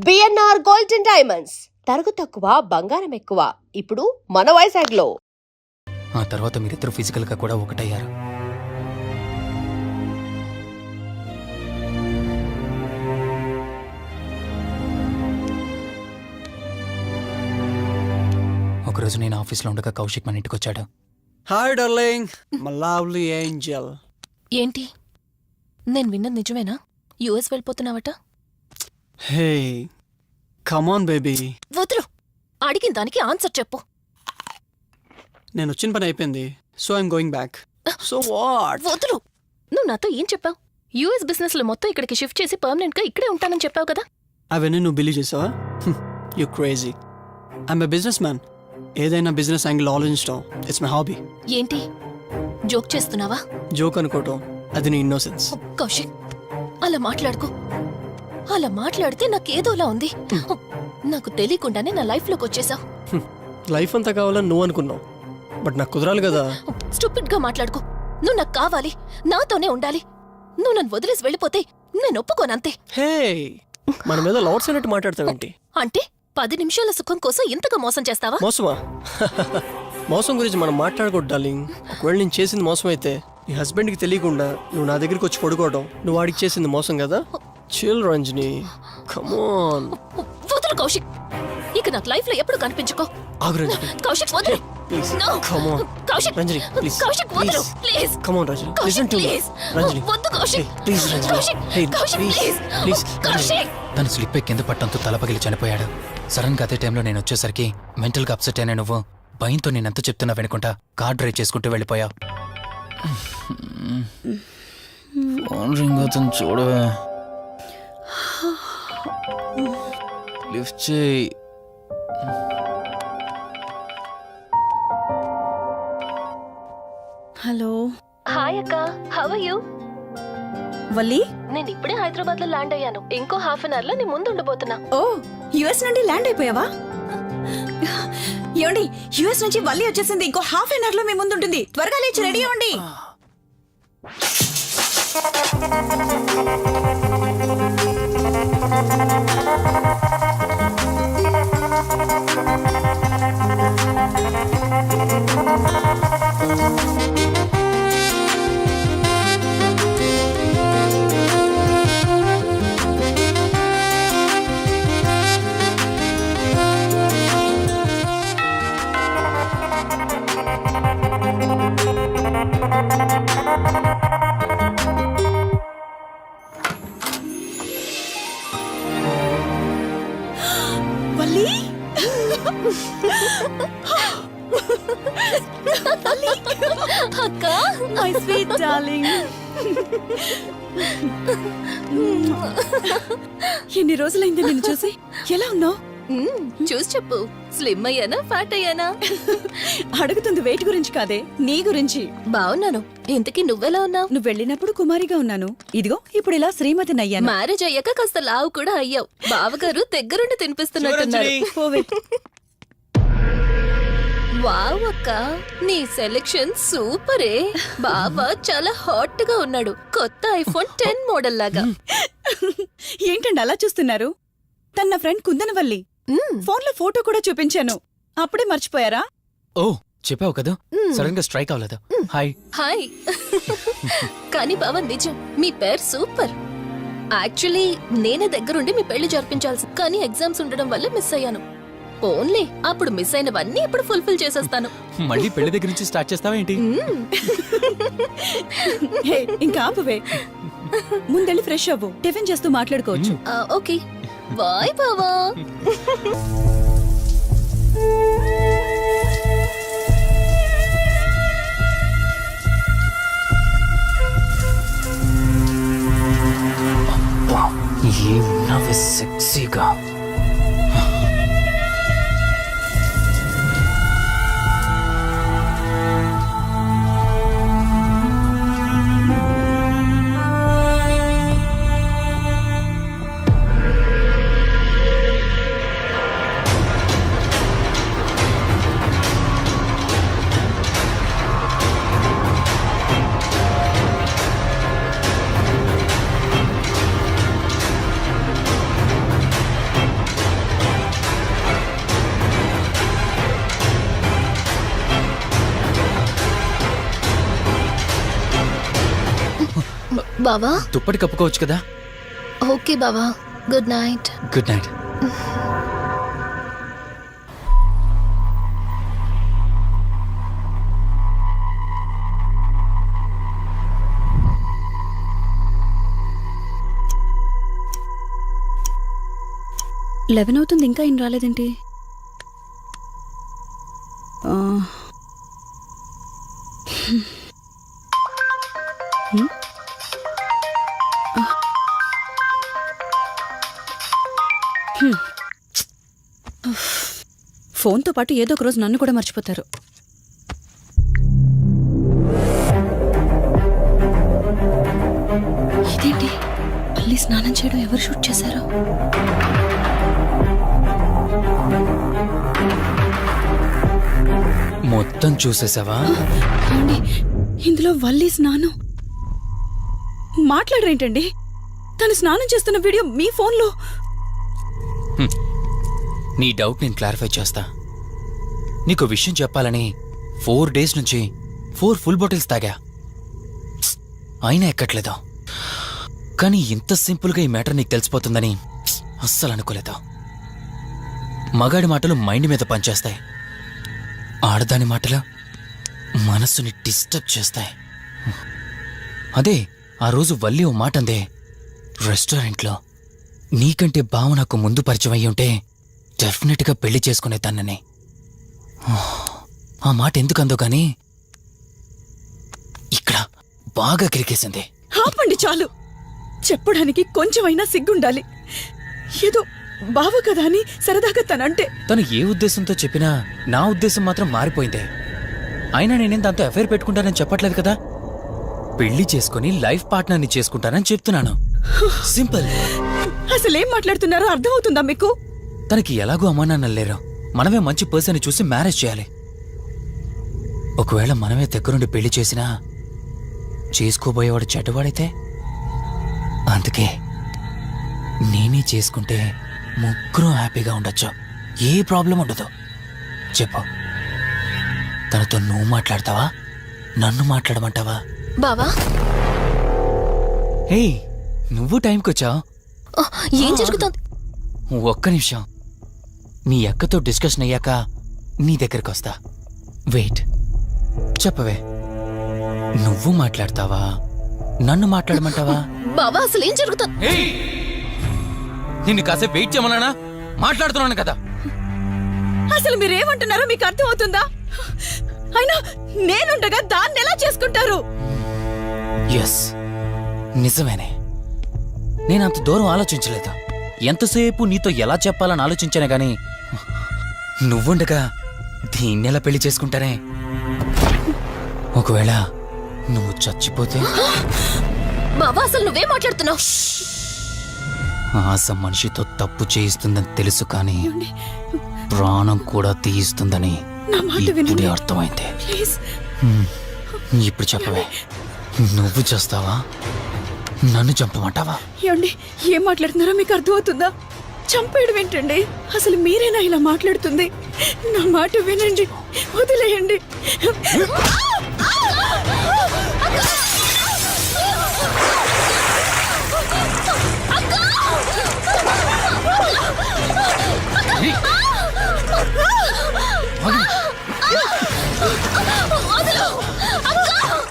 BNR golden diamonds తరుగు తక్కువ బంగారం ఎక్కువ ఇప్పుడు మన వైజాగ్లో. ఆ తర్వాత మీరిద్దరు ఫిజికల్ గా కూడా ఒకటయ్యారు. ఒకరోజు నేను ఆఫీస్లో ఉండగా కౌశిక్ మన ఇంటికి వచ్చాడు. Hi darling, my lovely angel. ఏంటి నేను విన్నది నిజమేనా? యుఎస్ వెళ్ళిపోతున్నావట? Hey come on baby. వదులు, అడిగిన దానికి ఆన్సర్ చెప్పు. నేను వచ్చిన పని అయిపోయింది, so I'm going back. So what? వదులు, నువ్వు నాతో ఏం చెప్పావు? యుఎస్ బిజినెస్ లో మొత్తం ఇక్కడికి షిఫ్ట్ చేసి పర్మనెంట్ గా ఇక్కడే ఉంటానని చెప్పావు కదా. అవన్నీ నువ్వు బిలీవ్ చేసావా? You crazy. I'm a business man. ఏదైనా బిజినెస్ యాంగిల్ ఆలోచించడం ఇట్స్ మై హాబీ. ఏంటి జోక్ చేస్తున్నావా? జోక్ అనుకోవటం అది నీ ఇన్నోసెన్స్. కౌశిక్, అలా మాట్లాడుకో. అలా మాట్లాడితే నాకేదోలా ఉంది. నాకు తెలియకుండానే నా లైఫ్ లోకి వచ్చేసావు. లైఫ్ అంతా కావాలని నువ్వు అనుకున్నావు, బట్ నాకు కుదరాలి కదా. స్టూపిడ్ గా మాట్లాడుకో. నువ్వు నాకు కావాలి, నాతోనే ఉండాలి. నువ్వు నన్ను వదిలేసి వెళ్ళిపోతే నేను ఒప్పుకోనంతే. హే, మన మీద లవర్స్ అన్నట్టు మాట్లాడతావేంటి? అంటే 10 నిమిషాల సుఖం కోసం ఇంతగా మోసం చేస్తావా? మోసమా? మోసం గురించి మనం మాట్లాడకూడదు డార్లింగ్. ఒకవేళ నేను చేసింది మోసం అయితే నీ హస్బెండ్కి తెలియకుండా నువ్వు నా దగ్గరికి వచ్చి పడుకోవడం నువ్వు వాడికి చేసింది మోసం కదా. Chill Ranjani, come on. వదులు కౌశిక్, ఇక నాకు లైఫ్ లో ఎప్పుడు కనిపించుకో. ఆగు రంజని, కౌశిక్ వదులు. Please. No. Come on Kaushik, Ranjani, please. Kaushik వదులు please. Come on Ranjani, Kaushik listen to me. Please. Ranjani, వద్దు Kaushik. Please Ranjani. Kaushik, hey Kaushik please please. Please. Kaushik. తను స్లిప్ కింద పట్టడంతో తలపగిలి చనిపోయాడు. సడన్ గా అదే టైంలో నేను వచ్చేసరికి మెంటల్ గా అప్సెట్ అయినా నువ్వు భయంతో నేనెంత చెప్తున్నా వినుకుంటా కార్ డ్రైవ్ చేసుకుంటూ వెళ్ళిపోయావు. ఫోన్ రింగ్ అవుతుంది చూడవే. లిఫ్ట్ చేయి. హలో. హాయ్ అక్క, హౌ ఆర్ యు? వల్లి, నేను ఇప్పుడే హైదరాబాద్ లో ల్యాండ్ అయ్యాను. ఇంకో హాఫ్ అన్ అవర్ లో నీ ముందు ఉండబోతున్నా. ఓ యుఎస్ నుండి ల్యాండ్ అయిపోయావా? ఏమండి, యుఎస్ నుంచి వల్లి వచ్చేసింది. ఇంకో హాఫ్ అన్ అవర్ లో మీ ముందు ఉంటుంది. త్వరగా లేచి రెడీ అవ్వండి. వల్లి, అక్క, మై స్వీట్ డార్లింగ్. ఎన్ని రోజులైంది నిన్ను చూసి. ఎలా ఉన్నావు? చూసి చెప్పు. స్లిమ్ అయ్యానా, ఫ్యాట్ అయ్యానా? అడుగుతుంది వెయిట్ గురించి కాదే, నీ గురించి. బాగున్నాను. ఇంతకీ నువ్వెలా ఉన్నావు? నువ్వు వెళ్ళినప్పుడు కుమారిగా ఉన్నాను. ఇదిగో ఇప్పుడు ఇలా శ్రీమతిని అయ్యాను. మ్యారేజ్ అయ్యాక కాస్త లావు కూడా అయ్యావు. బావగారు దగ్గరుండి తినిపిస్తున్నట్టున్నారు. పోవే. వావ్ అక్క, నీ సెలెక్షన్ సూపరే. బావ చాలా హాట్ గా ఉన్నాడు. కొత్త ఐఫోన్ 10 మోడల్ లాగా. ఏంటండి అలా చూస్తున్నారు? తన నా ఫ్రెండ్ కుందనవల్లి. ఫోన్ లో ఫోటో కూడా చూపించాను. అప్పుడే మర్చిపోయారా? ఓ చెప్పావు కదా, సడన్ గా స్ట్రైక్ అవ్వలేదు. హాయ్. హాయ్. కానీ బావ నిజం, మీ పేరు సూపర్. యాక్చువల్లీ నేనే దగ్గరుండి మీ పెళ్లి జరిపించాల్సి, కానీ ఎగ్జామ్స్ ఉండడం వల్ల మిస్ అయ్యాను. ఓన్లీ అప్పుడు మిస్ అయినవన్నీ ఇప్పుడు ఫుల్ఫిల్ చేసేస్తాను. మళ్ళీ పెళ్లి దగ్గర నుంచి స్టార్ట్ చేస్తావా ఏంటి? హే, ఇంకా ఆపువే. ముందెళ్ళి ఫ్రెష్ అవ్వు, టిఫిన్ చేస్తూ మాట్లాడుకోవచ్చు. ఓకే బాయ్ బావా. ఏమన్నావే సెక్సీగా. బావా దుప్పటి కప్పుకోవచ్చు కదా. ఓకే బావా, good night. Good night. Eleven అవుతుంది, ఇంకా ఏం రాలేదేంటి? ఆ, హ్మ్. హ్మ్. ఫోన్తో పాటు ఏదో ఒక రోజు నన్ను కూడా మర్చిపోతారు. ఇదేంటి, మళ్ళీ స్నానం చేయడం ఎవరు షూట్ చేశారు? మొత్తం చూసేసావా? ఏమండి, ఇందులో వల్లి స్నానం మాట్లాడరేంటండి? తను స్నానం చేస్తున్న వీడియో మీ ఫోన్లో. నీ డౌట్ నేను క్లారిఫై చేస్తా. నీకు విషయం చెప్పాలని 4 days నుంచి 4 full బాటిల్స్ తాగా, అయినా ఎక్కట్లేదు. కానీ ఇంత సింపుల్గా ఈ మ్యాటర్ నీకు తెలిసిపోతుందని అస్సలు అనుకోలేదు. మగాడి మాటలు మైండ్ మీద పనిచేస్తాయి, ఆడదాని మాటలు మనస్సుని డిస్టర్బ్ చేస్తాయి. అదే ఆ రోజు వల్లి ఓ మాట అందే రెస్టారెంట్లో, నీకంటే బావ నాకు ముందు పరిచయం అయ్యి ఉంటే డెఫినెట్గా పెళ్లి చేసుకునేదాన్నని. ఆ మాట ఎందుకందో కానీ ఇక్కడ బాగా కిరికేసింది. ఆపండి చాలు, చెప్పడానికి కొంచెమైనా సిగ్గుండాలి. ఏదో బావ కదా అని సరదాగా తనంటే. తను ఏ ఉద్దేశంతో చెప్పినా నా ఉద్దేశం మాత్రం మారిపోయిందే. అయినా నేనేం దాంతో అఫైర్ పెట్టుకుంటానని చెప్పట్లేదు కదా, పెళ్లి చేసుకుని లైఫ్ పార్ట్నర్ని చేసుకుంటానని చెప్తున్నాను. సింపుల్. అసలేం మాట్లాడుతున్నారో అర్థమవుతుందా మీకు? తనకి ఎలాగో అమ్మా నాన్నలు లేరు, మనమే మంచి పర్సన్ని చూసి మ్యారేజ్ చేయాలి. ఒకవేళ మనమే దగ్గరుండి పెళ్లి చేసినా చేసుకోబోయేవాడు చెడ్డవాడైతే, అందుకే నేనే చేసుకుంటే ముగ్గురం హ్యాపీగా ఉండొచ్చు, ఏ ప్రాబ్లం ఉండదు. చెప్పు, తనతో నువ్వు మాట్లాడతావా, నన్ను మాట్లాడమంటావా? బావా హే, నువ్వు టైంకొచ్చావు. ఏం జరుగుతోంది? ఒక్క నిమిషం, మీ అక్కతో డిస్కషన్ అయ్యాక నీ దగ్గరికి వస్తా. వెయిట్, చెప్పవే, నువ్వు మాట్లాడతావా, నన్ను మాట్లాడమంటావా? బావా అసలు ఏం జరుగుతోంది? నిన్ను కాసేపు వెయిట్ చేయమన్నానా? మాట్లాడుతున్నాను కదా. అసలు మీరేమంటున్నారో మీకు అర్థమవుతుందా? అయినా నేనుండగా దాన్ని ఎలా చేసుకుంటారు? ఎస్, నిజమేనే. నేనంత దూరం ఆలోచించలేదు. ఎంతసేపు నీతో ఎలా చెప్పాలని ఆలోచించానే గాని, నువ్వుండగా దీన్నెలా పెళ్లి చేసుకుంటానే? ఒకవేళ నువ్వు చచ్చిపోతే? బావా అసలు నువ్వేం మాట్లాడుతున్నావు? ఆశ మనిషితో తప్పు చేయిస్తుందని తెలుసు, కానీ ప్రాణం కూడా తీయిస్తుందని నా మాట ఇప్పుడే వినండి అర్థమైంది. ప్లీజ్. ఇప్పుడు చెప్పవే, నువ్వు చేస్తావా, నన్ను చంపమంటావా? ఏమండి, ఏం మాట్లాడుతున్నారో మీకు అర్థమవుతుందా? చంపేయడం ఏంటండి? అసలు మీరేనా ఇలా మాట్లాడుతుంది? నా మాట వినండి, వదిలేయండి.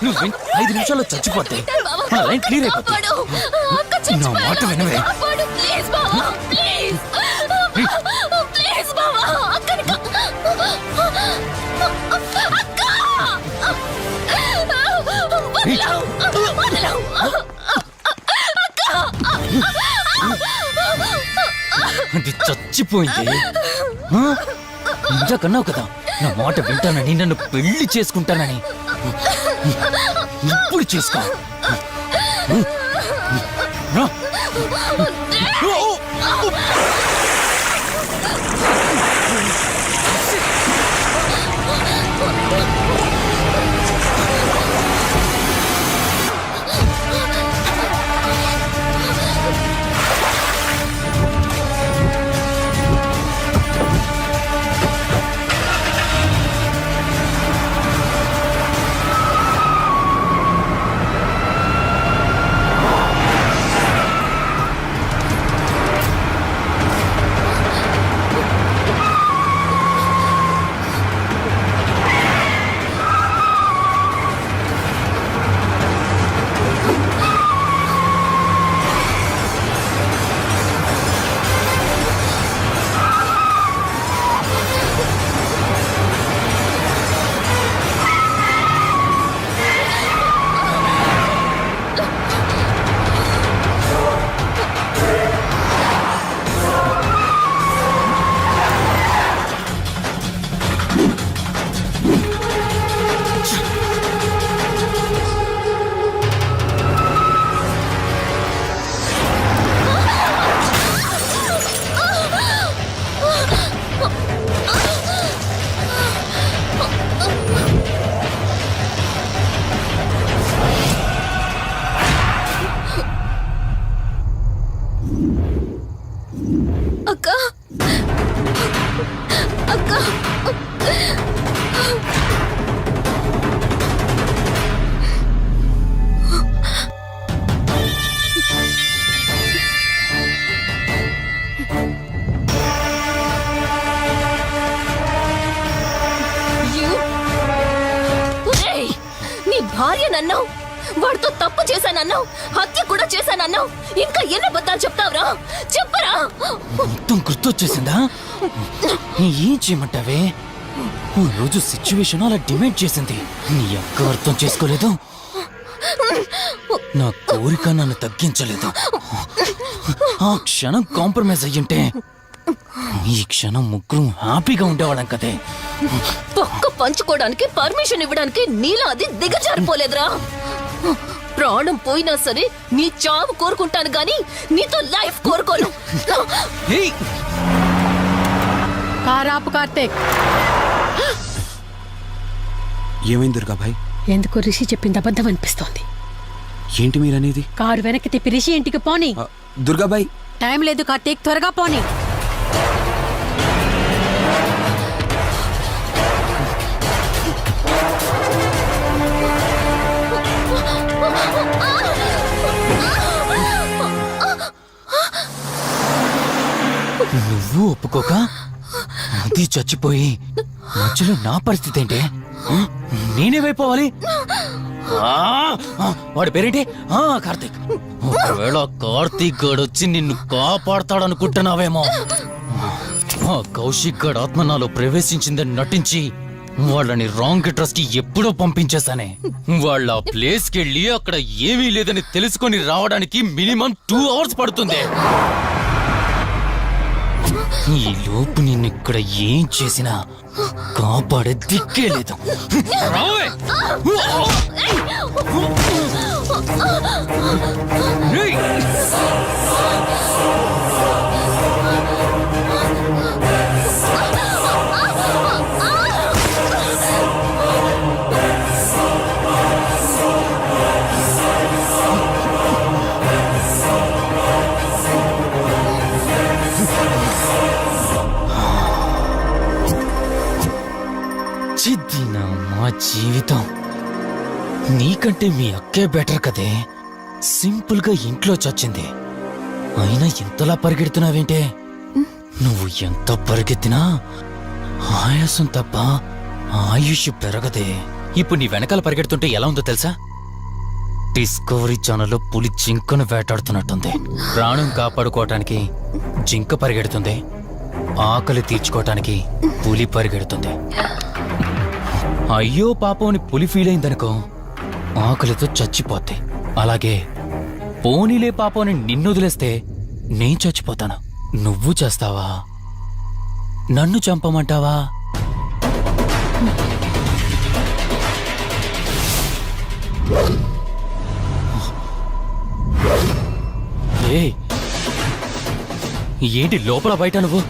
నువ్వు 5 నిమిషాల్లో చచ్చిపోతే నా లైన్ క్లియర్ అయిపోతుంది. నా మాట వినవే. ప్లీజ్ బావా, ప్లీజ్ ప్లీజ్ బావా, అక్కని అది చచ్చిపోయింది. ఇంతకన్నావు కదా నా మాట వింటానని, నన్ను పెళ్లి చేసుకుంటానని. ఇప్పుడు చేసుకో. అక్క అక్క ఒరేయ్, నీ భార్య నన్నావు, వాడితో తప్పు చేశానన్నావు, హత్య కూడా చేశానన్నావు. ఇంకా ఎన్ని అబద్ధాలు చెప్తావురా? చెప్పరా? మొత్తం గుర్తొచ్చేసిందా? ఏం చేయమంటావే? ఓ రోజు సిచ్యువేషన్ అలా డిమాండ్ చేసింది. నీ అక్క అర్థం చేసుకోలేదు, నా కోరిక నన్ను తగ్గించలేదు. ఆ క్షణం కాంప్రమైజ్ అయ్యుంటే ఈ క్షణం ముగ్గురు హ్యాపీగా ఉండేవాళ్ళం కదే. పక్క పంచుకోవడానికి పర్మిషన్ ఇవ్వడానికి నీలో అది దిగజారిపోలేదురా. ప్రాణం పోయినా సరే నీ చావు కోరుకుంటాను గాని నీతో లైఫ్ కోరుకోను. ఏయ్! కారాపు కార్తీక్, ఏమైంది దుర్గాభాయ్? ఎందుకు రిషి చెప్పింది అబద్ధం అనిపిస్తోంది. ఏంటి మీరనేది? కారు వెనక్కి తిప్పి రిషి ఇంటికి పోని. దుర్గాభాయ్, టైం లేదు కార్తీక్, త్వరగా పోని. నువ్వు ఒప్పుకోక అది చచ్చిపోయి మధ్యలో నా పరిస్థితి ఏంటి? నేనేమైపోవాలి? వాడి పేరేంటి? కార్తీక్. ఒకవేళ కార్తీక్ గాడు వచ్చి నిన్ను కాపాడతాడనుకుంటున్నావేమో. కౌశిక్ గాడు ఆత్మ నాలో ప్రవేశించిందని నటించి వాళ్ళని రాంగ్ అడ్రస్ కి ఎప్పుడో పంపించేశానే. వాళ్ళ ప్లేస్ కి వెళ్ళి అక్కడ ఏమీ లేదని తెలుసుకొని రావడానికి మినిమం 2 hours పడుతుంది. ఈ లోపు నిన్నిక్కడ ఏం చేసినా కాపాడే దిక్కే లేదు. రావే! ఏయ్! చిద్దినా మా జీవితం. నీకంటే మీ అక్కే బెటర్ కదే. సింపుల్ గా ఇంట్లో చచ్చింది, అయినా ఇంతలా పరిగెడుతున్నావేంటే? నువ్వు ఎంత పరిగెత్తినా ఆయాసం తప్ప ఆయుష్ పెరగదే. ఇప్పుడు నీ వెనకాల పరిగెడుతుంటే ఎలా ఉందో తెలుసా? డిస్కవరీ ఛానల్లో పులి జింకను వేటాడుతున్నట్టుంది. ప్రాణం కాపాడుకోవటానికి జింక పరిగెడుతుంది, ఆకలి తీర్చుకోవటానికి పులి పరిగెడుతుంది. అయ్యో పాపం అని పులి ఫీల్ అయిందనుకో, ఆకలితో చచ్చిపోద్ది. అలాగే పోనీలే పాపం అని నిన్ను వదిలేస్తే నేను చచ్చిపోతాను. నువ్వు చేస్తావా? నన్ను చంపమంటావా? ఏయ్, ఏంటి లోపల బయట నువ్వు?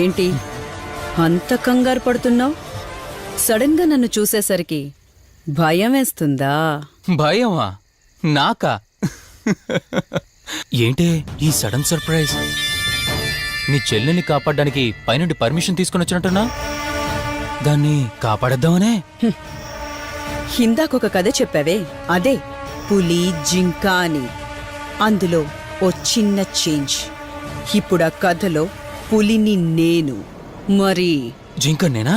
ఏంటి అంత కంగారు పడుతున్నావు? సడన్ గా నన్ను చూసేసరికి భయం వేస్తుందా? భయమా? నాకా? ఏంటే ఈ సడన్ సర్ప్రైజ్? నీ చెల్లెల్ని కాపాడడానికి పైనుండి పర్మిషన్ తీసుకుని వచ్చినట్టున్నా? దాన్ని కాపాడేద్దామనే? ఇందాకొక కథ చెప్పావే, అదే పులి జింక అని. అందులో ఓ చిన్న చేంజ్. ఇప్పుడు ఆ కథలో పులిని నేను. మరి జింక నేనా?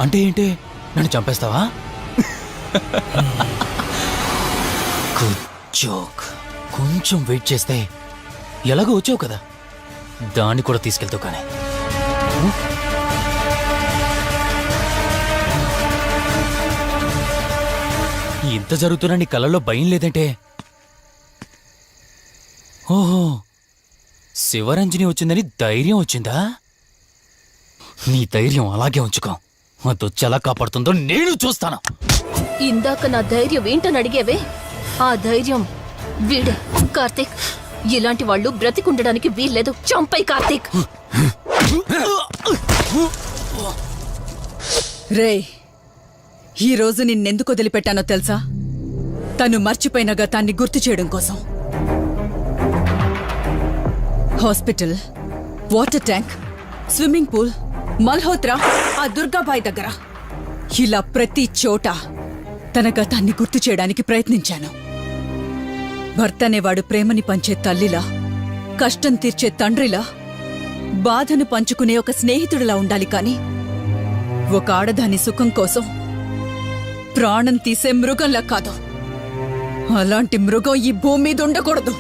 అంటే ఏంటి? నన్ను చంపేస్తావా? Good joke. కొంచెం వెయిట్ చేస్తే ఎలాగో వచ్చావు కదా, దాన్ని కూడా తీసుకెళ్తావు. కానీ ఇంత జరుగుతున్నా నీ కళ్ళల్లో భయం లేదంటే? ఓహో, శివరంజని వచ్చిందని ధైర్యం వచ్చిందా? నీ ధైర్యం అలాగే ఉంచుకో. అదొచ్చి ఎలా కాపాడుతుందో నేను చూస్తాను. ఇందాక నా ధైర్యం ఏంటని అడిగేవే, ఆ ధైర్యం వీడే. కార్తీక్, ఇలాంటి వాళ్ళు బ్రతికుండడానికి వీల్లేదు. చంపై కార్తీక్. రేయ్, ఈరోజు నిన్నెందుకు వదిలిపెట్టానో తెలుసా? తను మర్చిపోయిన గతాన్ని గుర్తు చేయడం కోసం. Hospital, water tank, swimming pool, Malhotra, ఆ దుర్గాబాయ్ దగ్గర ఇలా ప్రతి చోట తన గతాన్ని గుర్తు చేయడానికి ప్రయత్నించాను. భర్త అనేవాడు ప్రేమని పంచే తల్లిలా, కష్టం తీర్చే తండ్రిలా, బాధను పంచుకునే ఒక స్నేహితుడిలా ఉండాలి కాని ఒక ఆడదాని సుఖం కోసం ప్రాణం తీసే మృగంలా కాదు. అలాంటి మృగం ఈ భూమి మీద ఉండకూడదు.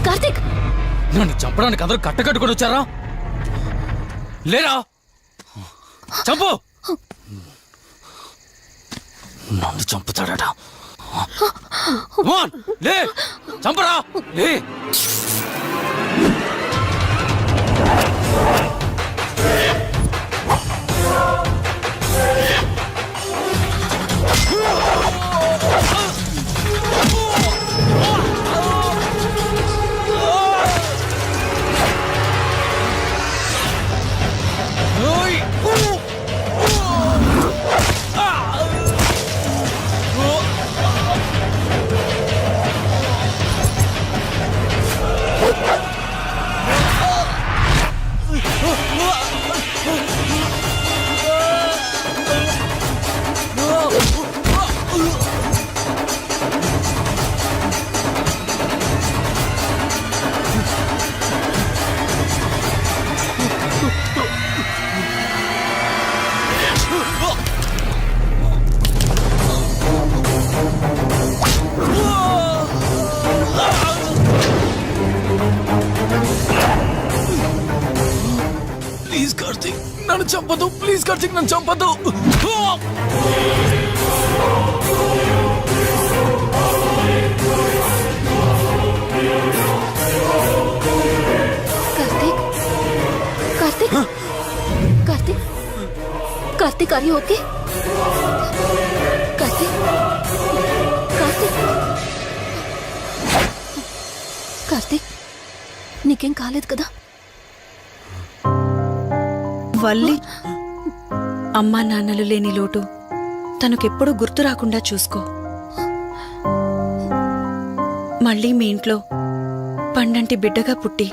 కార్తీక్, నన్ను చంపడానికి అందరూ కట్టకట్టుకొని వచ్చారా? లేరా? చంపు! నన్ను చంపుతాడట. లే, చంపరా! లే! ప్లీజ్ కార్తీక్, నన్ను చంపదు. ప్లీజ్ కార్తీక్, నన్ను చంపదు. Karthik, Karthik, Karthik, Karthik, are you okay? Karthik, Karthik, Karthik, నీకేం కాలేదు కదా? వల్లి, అమ్మా నాన్నలు లేని లోటు తనకెప్పుడూ గుర్తు రాకుండా చూసుకో. మళ్ళీ మీ ఇంట్లో పండంటి బిడ్డగా పుట్టి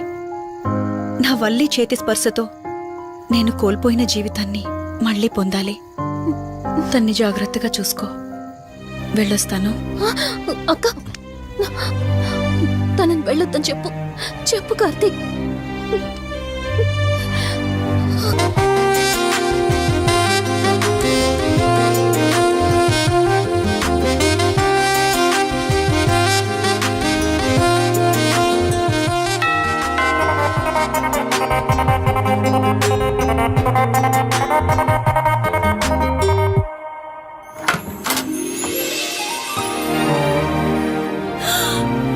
నా వల్లి చేతి స్పర్శతో నేను కోల్పోయిన జీవితాన్ని మళ్ళీ పొందాలి. తన్ని జాగ్రత్తగా చూసుకో. వెళ్ళొస్తాను. అక్క, తనని వెళ్ళొద్దని చెప్పు. చెప్పు కార్తీక్.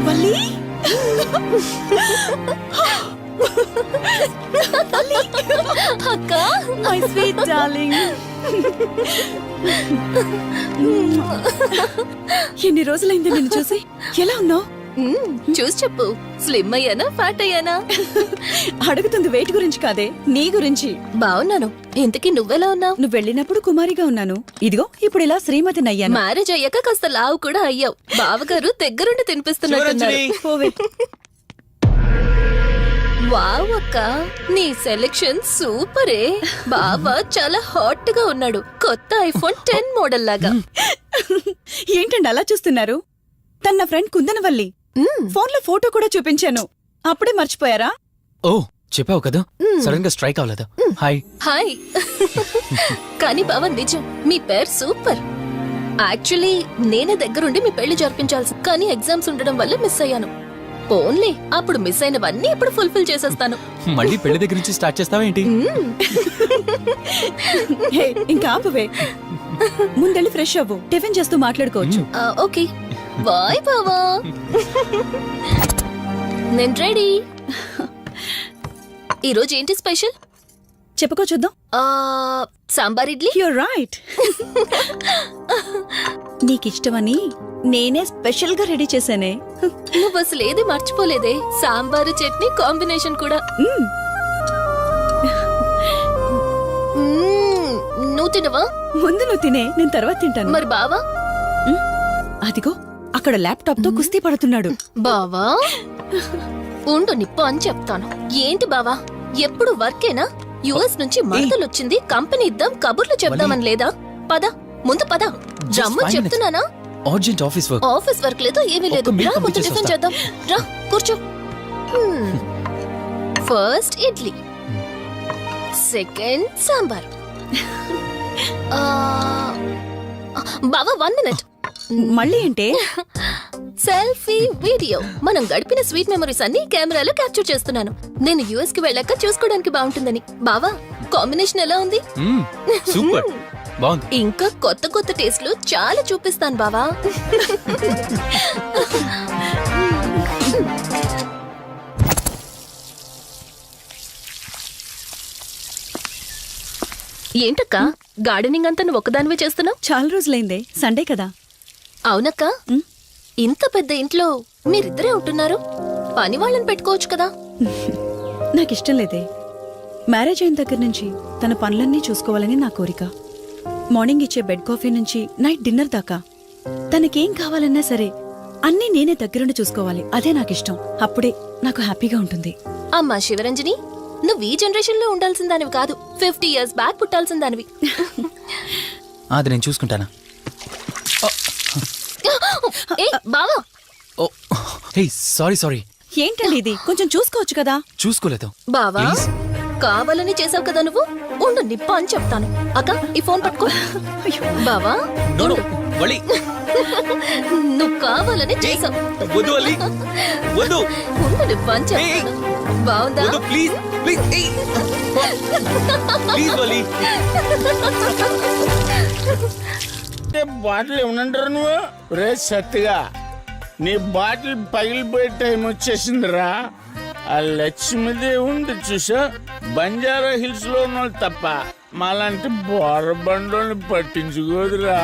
వల్లి, అక్క, మై స్వీట్ డార్లింగ్. ఎన్ని రోజులైంది నిన్ను చూసి. ఎలా ఉన్నావు? చూసి చెప్పు. స్లిమ్ అయ్యానా, ఫ్యాట్ అయ్యానా? అడుగుతుంది వెయిట్ గురించి కాదే, నీ గురించి. బాగున్నాను. ఇంతకీ నువ్వెలా ఉన్నావు? నువ్వు వెళ్ళినప్పుడు కుమారిగా ఉన్నాను. ఇదిగో ఇప్పుడు ఇలా శ్రీమతిని అయ్యాను. మ్యారేజ్ అయ్యాక కాస్త లావు కూడా అయ్యావు. బావగారు దగ్గరుండి తినిపిస్తున్నట్టున్నారు. పోవే. వావ్ అక్క, నీ సెలెక్షన్ సూపరే. బావ చాలా హాట్ గా ఉన్నాడు. కొత్త ఐఫోన్ 10 మోడల్ లాగా. ఏంటండి అలా చూస్తున్నారు? తన నా ఫ్రెండ్ కుందనవల్లి. ఫోన్ లో ఫోటో కూడా చూపించాను. అప్పుడే మర్చిపోయారా? ఓ, చెప్పావు కదా, సడన్ గా స్ట్రైక్ అవ్వలేదు. హాయ్. హాయ్. కానీ బావ నిజం, మీ పేరు సూపర్. యాక్చువల్లీ నేనే దగ్గరుండి మీ పెళ్లి జరిపించాల్సి, కానీ ఎగ్జామ్స్ ఉండడం వల్ల మిస్ అయ్యాను. పోన్లే, అప్పుడు మిస్ అయినవన్నీ ఇప్పుడు ఫుల్ఫిల్ చేసేస్తాను. మళ్ళీ పెళ్లి దగ్గర నుంచి స్టార్ట్ చేస్తావా ఏంటి? హే, ఇంకా ఆపువే. ముందెళ్ళి ఫ్రెష్ అవ్వు, టిఫిన్ చేస్తూ మాట్లాడుకోవచ్చు. ఓకే బాయ్ బావా. నేను రెడీ. ఈరోజు ఏంటి స్పెషల్? చెప్పుకో చూద్దాం. సాంబార్ ఇడ్లీ. You're right. నీకిష్టమని నేనే స్పెషల్ గా రెడీ చేశానే. నువ్వు అసలు ఏది మర్చిపోలేదే, సాంబారు చట్నీ కాంబినేషన్ కూడా. నువ్వు తినవా? ముందు నువ్వు తినే, నేను తర్వాత తింటాను. మరి బావా? అదిగో అక్కడ ల్యాప్టాప్ తో కుస్తీ పడుతున్నాడు. బావా ఉండు నిప్పు అని చెప్తాను. ఏంటి బావా ఎప్పుడు వర్కేనా? యుఎస్ నుంచి మరదలు వచ్చింది, కంపెనీ ఇద్దాం కబుర్లు చెప్దామని లేదా? పద ముందు పద. జమ్ము five చెప్తున్నానా? Urgent office work. Office work లేదు ఏమీ లేదు. ఒక్క meal రా ముందు పంపించేసి టిఫిన్ వస్తా. చేద్దాం. రా కూర్చో. First idli, second sambar. బావా 1 మినిట్. మళ్ళీ అంటే సెల్ఫీ వీడియో. మనం గడిపిన స్వీట్ మెమరీస్ అన్ని కెమెరాలో క్యాప్చర్ చేస్తున్నాను. నేను యుఎస్ కి వెళ్ళాక చూసుకోవడానికి బాగుంటుందని. బావా కాంబినేషన్ ఎలా ఉంది? సూపర్ బాగుంది. ఇంకా కొత్త కొత్త టేస్ట్లు చాలా చూపిస్తాను బావా. ఏంటక్క గార్డెనింగ్ అంతా నువ్వు ఒక్కదానివే చేస్తున్నావు? చాలా రోజులైందే, సండే కదా. అవునక్క, ఇంత పెద్ద ఇంట్లో మీరిద్దరే ఉంటున్నారు, పని వాళ్ళని పెట్టుకోవచ్చు కదా. నాకిష్టం లేదే. మ్యారేజ్ అయిన దగ్గర నుంచి తన పనులన్నీ చూసుకోవాలని నా కోరిక. మార్నింగ్ ఇచ్చే బెడ్ కాఫీ నుంచి నైట్ డిన్నర్ దాకా తనకేం కావాలన్నా సరే అన్నీ నేనే దగ్గరుండి చూసుకోవాలి. అదే నాకిష్టం. అప్పుడే నాకు హ్యాపీగా ఉంటుంది. అమ్మా శివరంజని, నువ్వు ఈ జనరేషన్ లో ఉండాల్సిన దానివి కాదు, 50 years బ్యాక్ పుట్టాల్సిన దానివి. అది నేను చూసుకుంటానా? ఏ బావా, ఓ హే సారీ సారీ. ఏంటండి ఇది, కొంచెం చూసుకోవచ్చు కదా. చూసుకోలేదు. బావా Please. కావాలని చేసావు కదా నువ్వు. ఉండు నిప్ప అని చెప్తాను. అక్క ఈ ఫోన్ పట్టుకో. బావా నో నో వలి. నువ్వు కావాలని చేసావు. వద్దు వలి. వద్దు. ఉండు నిప్ప అని చెప్తాను. బావుందా? వద్దు ప్లీజ్ ప్లీజ్. ప్లీజ్ వలి. బాటిల్ ఏమనంటారు నువ్వు? రే సత్తిగా, నీ బాటిల్ పగిలిపోయే టైం వచ్చేసిందిరా. ఆ లక్ష్మీదేవి ఉంది చూసా, బంజారా హిల్స్ లో ఉన్న వాళ్ళు తప్ప మాలాంటి బోరబండోని పట్టించుకోదురా.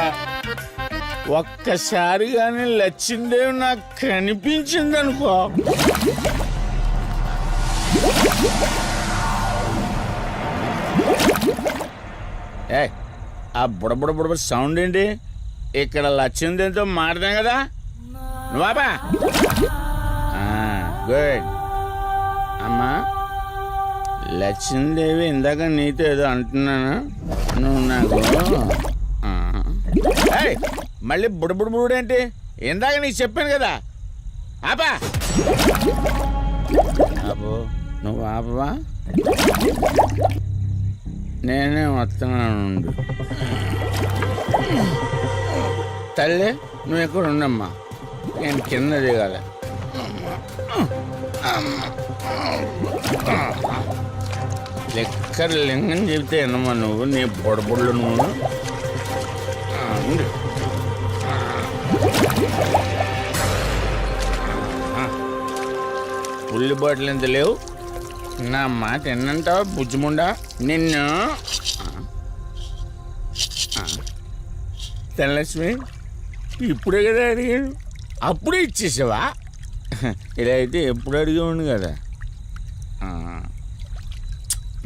ఒక్కసారి కానీ లక్ష్మీదేవి నాకు కనిపించింది అనుకో, ఏ ఆ బుడబుడ సౌండ్ ఏంటి? ఇక్కడ లక్ష్మీదేవితో మాట్లాడాం కదా నువ్వాబా. గుడ్ అమ్మా. లక్ష్మీదేవి ఇందాక నీతో ఏదో అంటున్నాను, నువ్వు నాకు మళ్ళీ బుడబుడేంటి? ఇందాక నీకు చెప్పాను కదా ఆపా. అబ్బో నువ్వు ఆపవా? నేనే వస్తున్నాను. తల్లి నువ్వు ఎక్కడ ఉండమ్మా, నేను కింద దిగాలి. లెక్కర్ లింగం చెబితే ఎన్నమ్మా నువ్వు, నీ బొడబొళ్ళు నువ్వు. ఉల్లి బాటిల్ ఎంత లేవు, నా మాట ఎన్నంటావా బుజ్జిముండా నిన్ను. ధనలక్ష్మి ఇప్పుడే కదా అడిగాడు, అప్పుడే ఇచ్చేసావా? ఇలా అయితే ఎప్పుడు అడిగేవాడిని కదా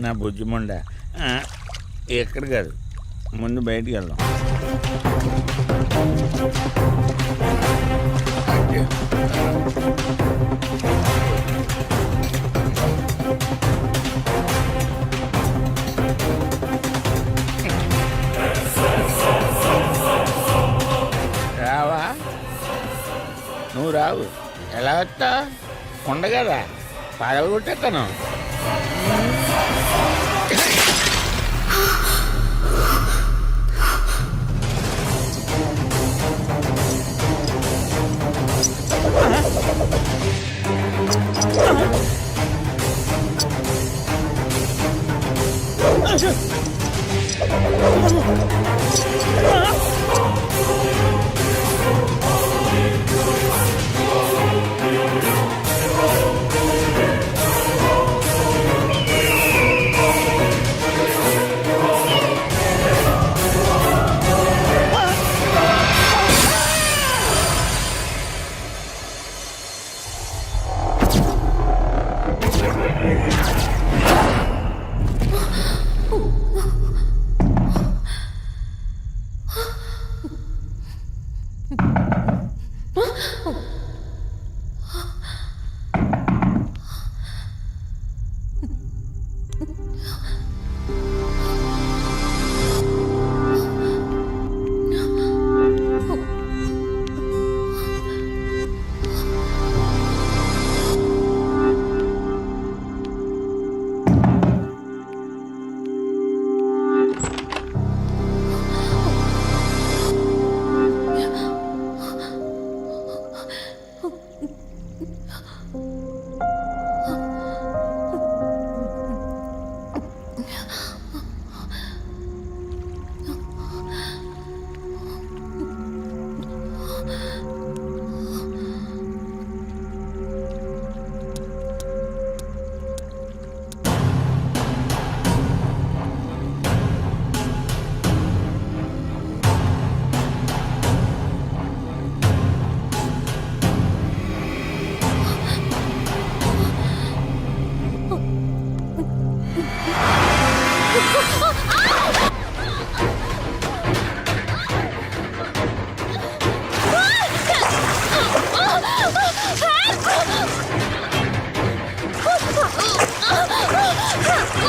నా బుజ్జిముండా. ఎక్కడ కాదు, ముందు బయటికి వెళ్దాం. రావా? నువ్వు రావు, ఎలా వస్తా? కొండ కదా, పడగొట్టేస్తాను.